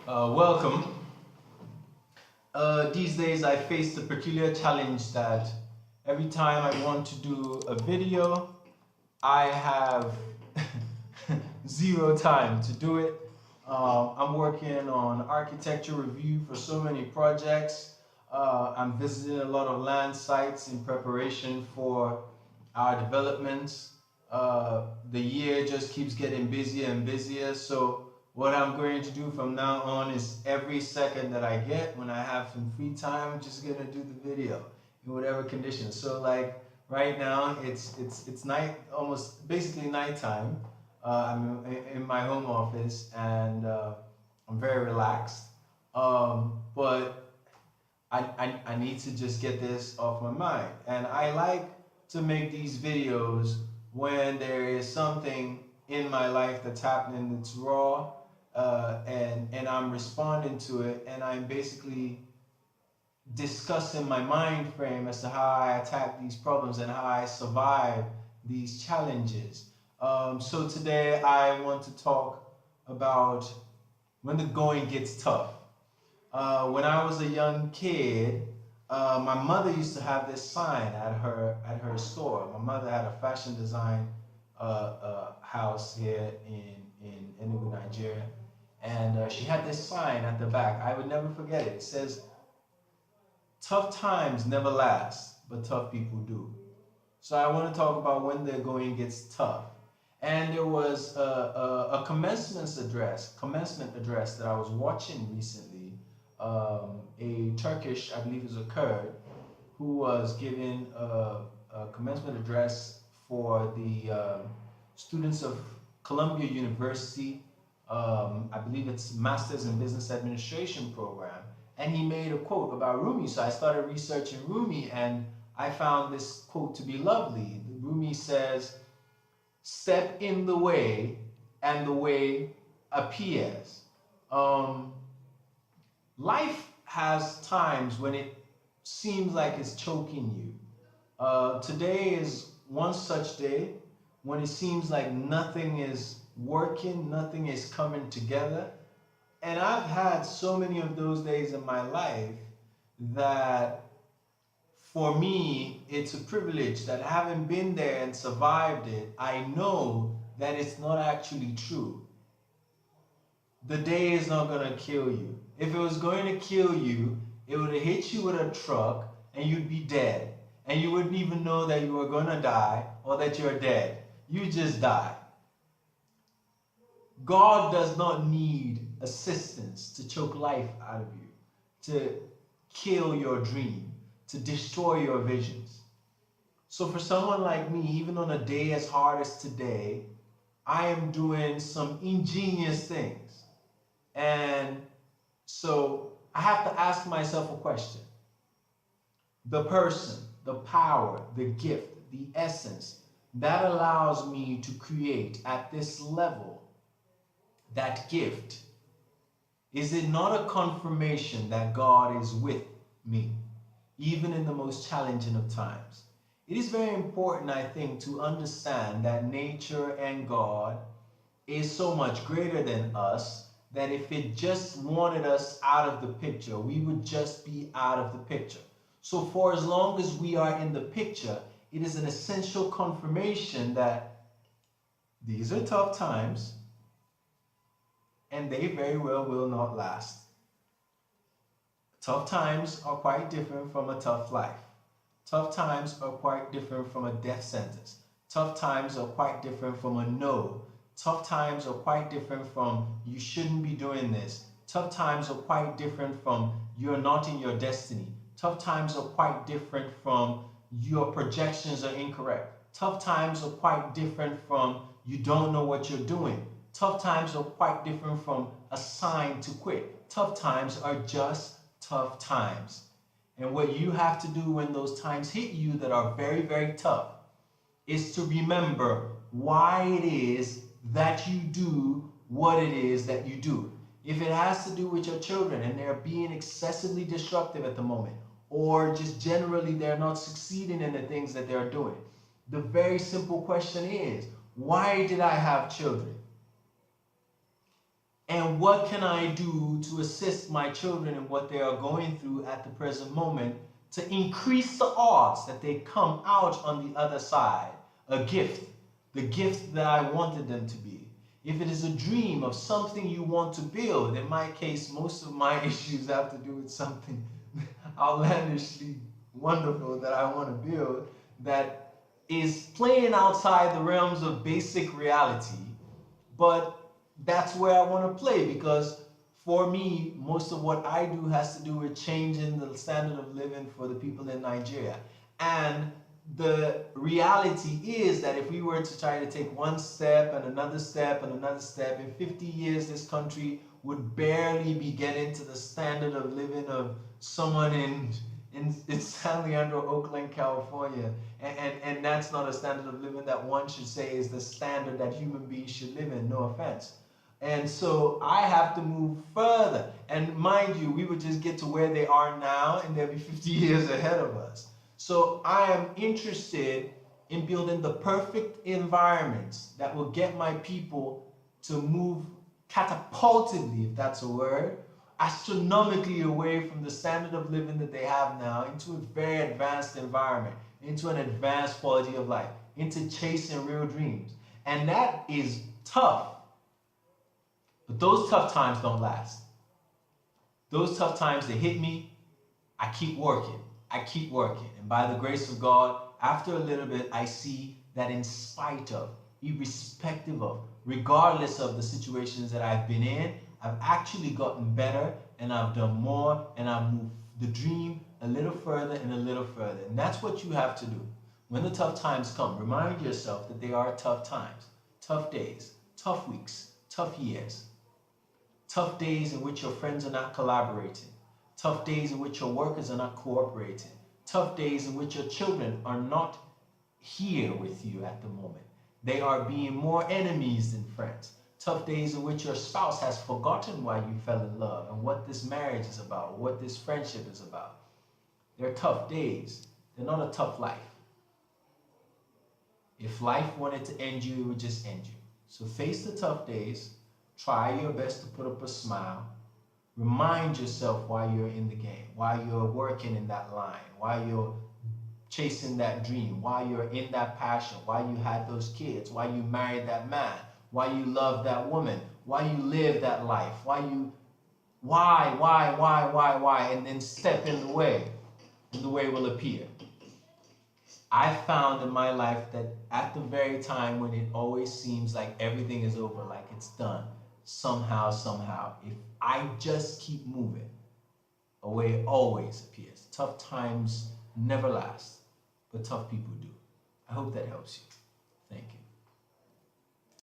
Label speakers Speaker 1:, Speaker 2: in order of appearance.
Speaker 1: Welcome. These days I face the peculiar challenge that every time I want to do a video, I have zero time to do it. I'm working on architecture review for so many projects. I'm visiting a lot of land sites in preparation for our developments. The year just keeps getting busier and busier. So what I'm going to do from now on is every second that I get when I have some free time, I'm just gonna do the video in whatever conditions. So like right now, it's night, almost basically nighttime. I'm in my home office and I'm very relaxed. But I need to just get this off my mind. And I like to make these videos when there is something in my life that's happening that's raw, and I'm responding to it, and I'm basically discussing my mind frame as to how I attack these problems and how I survive these challenges. So today I want to talk about when the going gets tough. When I was a young kid, my mother used to have this sign at her store. My mother had a fashion design house here in Enugu, Nigeria, and she had this sign at the back. I would never forget it. It says, "Tough times never last, but tough people do." So I want to talk about when the going gets tough. And there was a commencement address that I was watching recently. A Turkish, I believe, is a Kurd, who was giving a commencement address for the students of Columbia University. I believe it's Masters in Business Administration program. And he made a quote about Rumi. So I started researching Rumi and I found this quote to be lovely. Rumi says, "Step in the way and the way appears." Um, Life has times when it seems like it's choking you. Today is one such day when it seems like nothing is working, nothing is coming together. And I've had so many of those days in my life that for me, it's a privilege that having been there and survived it, I know that it's not actually true. The day is not going to kill you. If it was going to kill you, it would have hit you with a truck and you'd be dead. And you wouldn't even know that you were going to die or that you're dead. You just die. God does not need assistance to choke life out of you, to kill your dream, to destroy your visions. So for someone like me, even on a day as hard as today, I am doing some ingenious things. And so I have to ask myself a question. The person, the power, the gift, the essence that allows me to create at this level, that gift, is it not a confirmation that God is with me, even in the most challenging of times? It is very important, I think, to understand that nature and God is so much greater than us that if it just wanted us out of the picture, we would just be out of the picture. So for as long as we are in the picture, it is an essential confirmation that these are tough times and they very well will not last. Tough times are quite different from a tough life. Tough times are quite different from a death sentence. Tough times are quite different from a no. Tough times are quite different from you shouldn't be doing this. Tough times are quite different from you're not in your destiny. Tough times are quite different from your projections are incorrect. Tough times are quite different from you don't know what you're doing. Tough times are quite different from a sign to quit. Tough times are just tough times. And what you have to do when those times hit you that are very, very tough is to remember why it is that you do what it is that you do. If it has to do with your children and they're being excessively disruptive at the moment, or just generally they're not succeeding in the things that they're doing, the very simple question is, why did I have children? And what can I do to assist my children in what they are going through at the present moment to increase the odds that they come out on the other side a gift, the gift that I wanted them to be. If it is a dream of something you want to build, in my case, most of my issues have to do with something outlandishly wonderful that I want to build that is playing outside the realms of basic reality, but that's where I want to play because for me, most of what I do has to do with changing the standard of living for the people in Nigeria. And the reality is that if we were to try to take one step and another step and another step, in 50 years, this country would barely be getting to the standard of living of someone in San Leandro, Oakland, California. And that's not a standard of living that one should say is the standard that human beings should live in, no offense. And so I have to move further. And mind you, we would just get to where they are now and they'll be 50 years ahead of us. So I am interested in building the perfect environments that will get my people to move catapultedly, if that's a word, astronomically away from the standard of living that they have now into a very advanced environment, into an advanced quality of life, into chasing real dreams. And that is tough. But those tough times don't last. Those tough times, they hit me, I keep working. I keep working. And by the grace of God, after a little bit, I see that in spite of, irrespective of, regardless of the situations that I've been in, I've actually gotten better and I've done more and I've moved the dream a little further and a little further. And that's what you have to do. When the tough times come, remind yourself that they are tough times, tough days, tough weeks, tough years. Tough days in which your friends are not collaborating. Tough days in which your workers are not cooperating. Tough days in which your children are not here with you at the moment. They are being more enemies than friends. Tough days in which your spouse has forgotten why you fell in love and what this marriage is about, what this friendship is about. They're tough days. They're not a tough life. If life wanted to end you, it would just end you. So face the tough days. Try your best to put up a smile. Remind yourself why you're in the game, why you're working in that line, why you're chasing that dream, why you're in that passion, why you had those kids, why you married that man, why you love that woman, why you live that life, why, and then step in the way, and the way will appear. I found in my life that at the very time when it always seems like everything is over, like it's done, somehow, if I just keep moving, a way always appears. Tough times never last, but tough people do. I hope that helps you. Thank you.